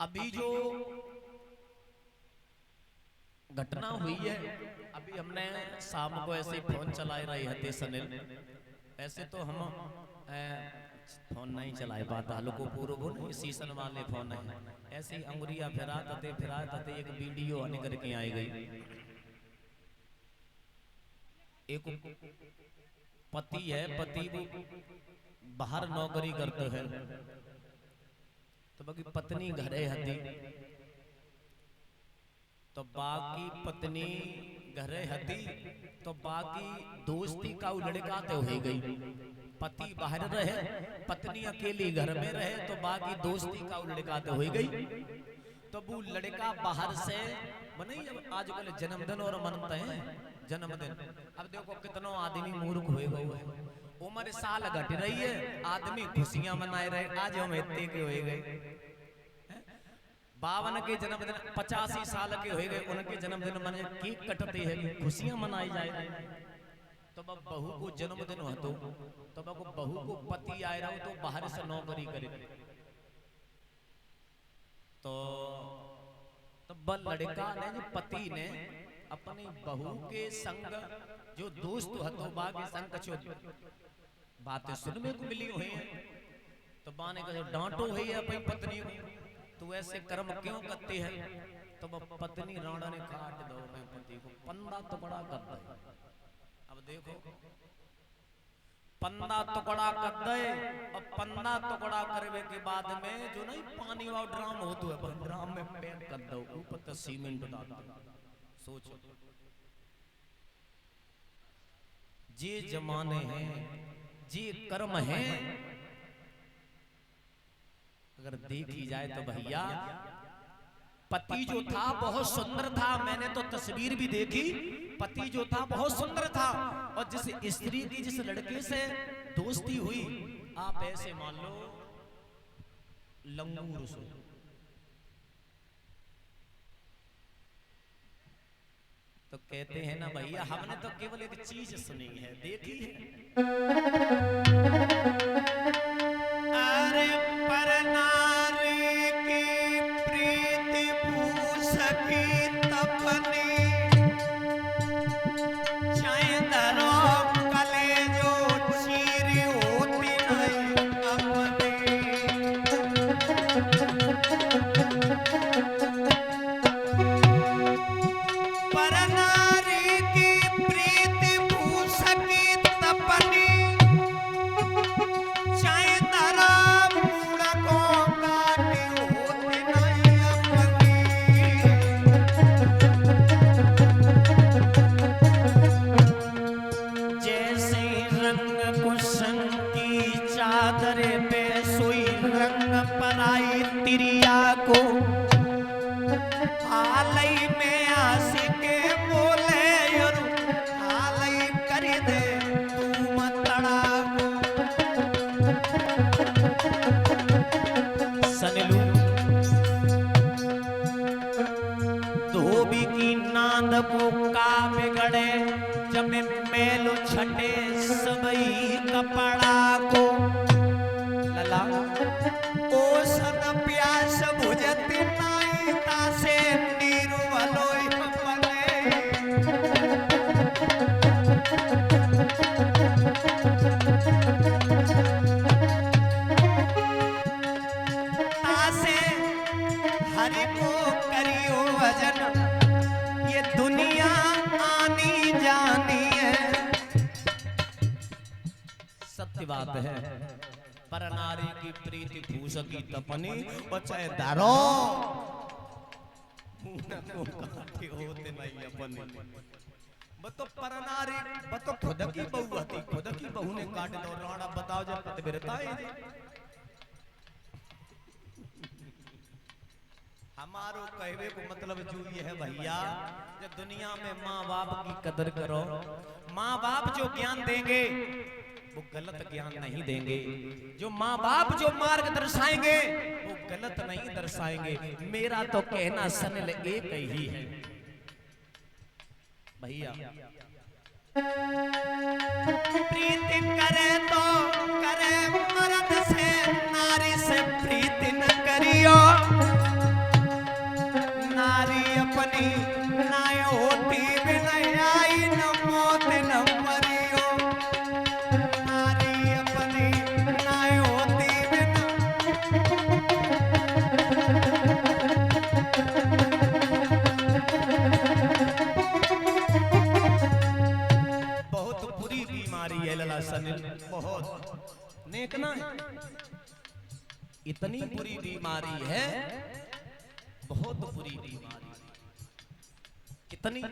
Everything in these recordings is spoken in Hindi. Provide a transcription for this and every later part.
अभी जो घटना हुई है, अभी हमने शाम को ऐसे फोन चलाए रहे थे सनिल, ऐसे तो हम फोन नहीं चलाए पाता, हल्को पूर्व नहीं सीसन वाले फोन है, ऐसे ही अंगुरिया फिराते फिराते एक वीडियो निकल के आई गई। एक पति है, पति वो बाहर नौकरी करते हैं, तो बाकी पत्नी घरे हती, तो बाकी पत्नी घरे हती, तो बाकी दोस्ती का लड़का तो हो गई। पति बाहर रहे, पत्नी अकेली घर में रहे, तो बाकी दोस्ती का लड़का तो हो गई। तो वो लड़का बाहर से बने, अब आजकल जन्मदिन और मनते हैं जन्मदिन। अब देखो कितना आदमी मूर्ख हुए गए है, उम्र साल घट रही है, आदमी खुशियां मनाए रहे, आज हम इतने के हो गए। 52 के जन्मदिन 85 साल के हो गए, उनके जन्मदिन मने केक कटते हैं, खुशियां मनाई जाए। तो बहू को जन्मदिन हो तो बहू को पति आए रहा तो बाहर से नौकरी करे, तो लड़का ने पति ने अपनी बहू के संग जो दोस्त हतो बागे संग कछो बातें सुनने को मिली हुई है, तो बाने का डांटो है अपनी पत्नी को, तू ऐसे कर्म क्यों करते हैं? तो पत्नी राणा ने काट दो मैं पति को, पंदा टुकड़ा कर दे। अब देखो पंदा टुकड़ा कर दे, और पंदा टुकड़ा करने के बाद में जो नहीं पानी वाला ड्राम होता है, ड्राम में पैक कर दो, ऊपर तो सीमेंट डाल दो। सोचो जे जमाने हैं, जे कर्म हैं, अगर देखी जाए तो भैया पति जो था बहुत सुंदर था, मैंने तो तस्वीर भी देखी, पति जो था बहुत सुंदर था, और जिस स्त्री की जिस लड़के से दोस्ती हुई, आप ऐसे मान लो लंगूर से, तो कहते हैं ना भैया हमने तो केवल एक चीज सुनी है, देखी है। अरे पर नारी की प्रीति पूसकी तपनी, चाहे धरो कलेजो चीरी होती नहीं अपनी। पर नारी की प्रीति पूसकी तपनी, चाहे तिरिया को हालई में आशिके बोले और हालई कर दे तू मतड़ा को। सनलू धोबी की नांद को का बिगड़े, जब मेलो छटे सबई कपड़ा को। लला ओ सन प्यास बुझती नाई तासे नीरु भलोई पले, तासे हरि को करियो भजन, ये दुनिया आनी जानी है। सत्य बात है, पर नारी की प्रीति पूसकी तपनी, बचाए दारो को काटे होते नहीं अपनी। बतो पर नारी, बतो खुद की बहू हती, खुद की बहू ने काट दो। राणा बताओ जब पत बिरता है जी, हमारो कहवे को मतलब जो ये है भैया, जब दुनिया में माँ बाप की कदर करो, माँ बाप जो ज्ञान देंगे वो गलत ज्ञान नहीं देंगे, जो माँ बाप जो मार्ग दर्शाएंगे वो गलत नहीं दर्शाएंगे। मेरा तो कहना सनिल एक ही है भैया, प्रीति करे तो करे मर्द से, नारी से प्रीति न करियो। इतनी बुरी बीमारी है, बहुत बुरी बीमारी। कितनी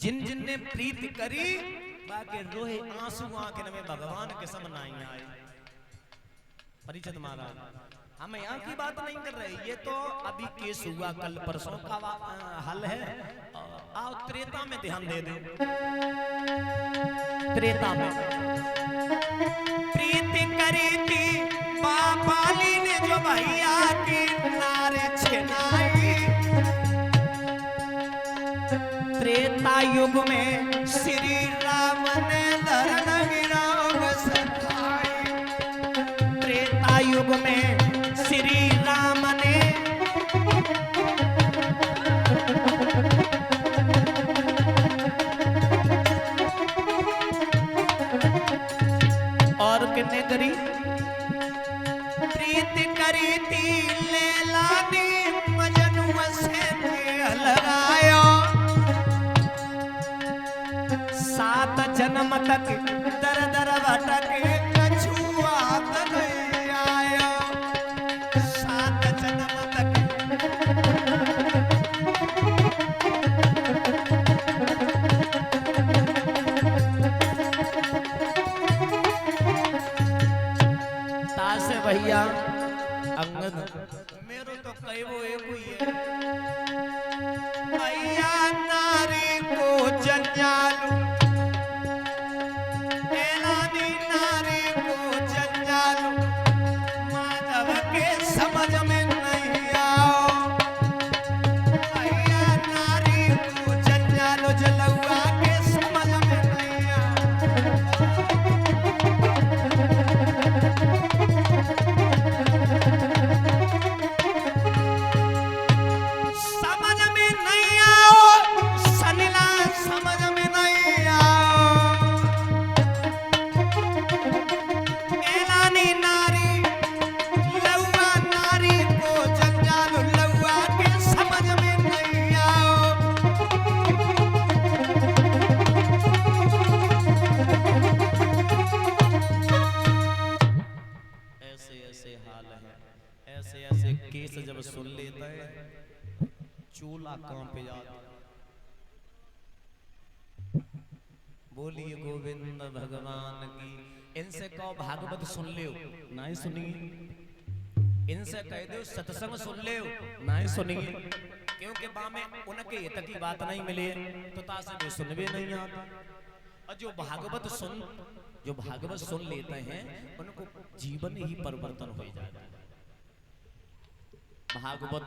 जिन जिन ने प्रीत करी बाके रोए आंसू आंखें में भगवान के सब नहीं आए। परिचित महाराज हम यहाँ की बात नहीं कर रहे, ये तो अभी केस हुआ कल परसों का हल है। आओ त्रेता में ध्यान दे दो। त्रेता में प्रीति करी थी बापाली ने जो भैया की नारे छिनाई। त्रेता युग में श्री राम ने धरन गिराव सताई। त्रेता युग में श्री राम ने और कितने करी प्रीति करी थी लैला ने मजनू से लगायो। 7 जन्म तक दर दर भटक कछुआ नहीं आयो। 7 जन्म तक तासे भैया अंगद मेरो तो कई वो एक हुई है। भैया नारी को जंजालू ऐलानी नारी को जंजालू माधव के समझ में नहीं आओ। भैया नारी को जंजालू जलुआ के समझ में नहीं आओ। समझ में नहीं आओ सनिला, समझ में नहीं आओ। ऐलानी नारी लौआ नारी को जंजालू लौआ के समझ में नहीं आओ। ऐसे ऐसे हाल है, ऐसे ऐसे केस जब सुन लेता है चूल्हा कांप जाता। बोलिए गोविंद भगवान की। इनसे कहो भागवत सुन ले नहीं सुनिए। इनसे कह दो सत्संग सुन ले नहीं सुनिए, क्योंकि बामे उनके हित की बात नहीं मिले तो तासे भी सुन भी नहीं आता। और जो भागवत सुन लेते हैं उनको जीवन ही परिवर्तन हो जाता है। भागवत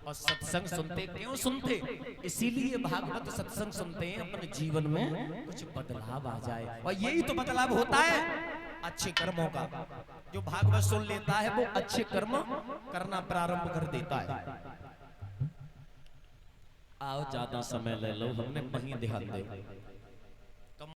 और सत्संग सुनते क्यों सुनते? इसीलिए भागवत सत्संग सुनते हैं अपने जीवन में कुछ बदलाव आ जाए। और यही तो बदलाव होता है अच्छे कर्मों का। जो भागवत सुन लेता है वो अच्छे कर्म करना प्रारंभ कर देता है। आओ ज्यादा समय ले लो, हमने वहीं ध्यान दे।